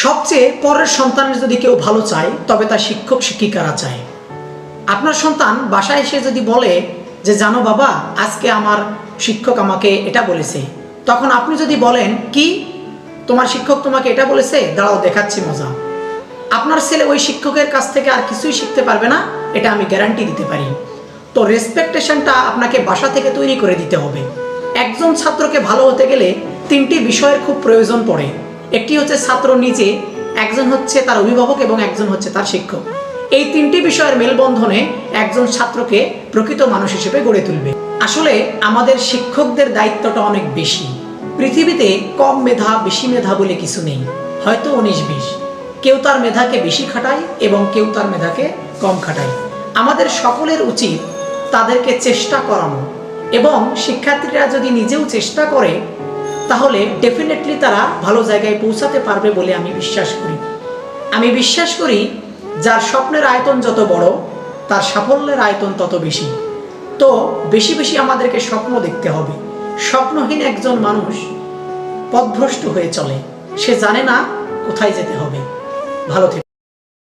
সবচেয়ে পরের সন্তানের যদি কেউ ভালো চায় তবে তার শিক্ষক শিক্ষিকারা চায়। আপনার সন্তান বাসায় এসে যদি বলে যে জানো বাবা, আজকে আমার শিক্ষক আমাকে এটা বলেছে, তখন আপনি যদি বলেন কি তোমার শিক্ষক তোমাকে এটা বলেছে, দাঁড়াও দেখাচ্ছি মজা, আপনার ছেলে ওই শিক্ষকের কাছ থেকে আর কিছুই শিখতে পারবে না, এটা আমি গ্যারান্টি দিতে পারি। তো রেসপেকটেশনটা আপনাকে বাসা থেকে তৈরি করে দিতে হবে। একজন ছাত্রকে ভালো হতে গেলে তিনটি বিষয়ের খুব প্রয়োজন পড়ে। একটি হচ্ছে ছাত্র নিজে, একজন হচ্ছে তার অভিভাবক এবং একজন হচ্ছে তার শিক্ষক। এই তিনটি বিষয়ের মেলবন্ধনে একজন ছাত্রকে প্রকৃত মানুষ হিসেবে গড়ে তুলবে। আসলে আমাদের শিক্ষকদের দায়িত্বটা অনেক বেশি। পৃথিবীতে কম মেধা বেশি মেধা বলে কিছু নেই, হয়তো 19-20। কেউ তার মেধাকে বেশি খাটায় এবং কেউ তার মেধাকে কম খাটায়। আমাদের সকলের উচিত তাদেরকে চেষ্টা করানো, এবং শিক্ষার্থীরা যদি নিজেও চেষ্টা করে তাহলে ডেফিনেটলি তারা ভালো জায়গায় পৌঁছাতে পারবে বলে আমি বিশ্বাস করি। আমি বিশ্বাস করি যার স্বপ্নের আয়তন যত বড় তার সাফল্যের আয়তন তত বেশি। তো বেশি বেশি আমাদেরকে স্বপ্ন দেখতে হবে। স্বপ্নহীন একজন মানুষ পথভ্রষ্ট হয়ে চলে, সে জানে না কোথায় যেতে হবে। ভালো থেকে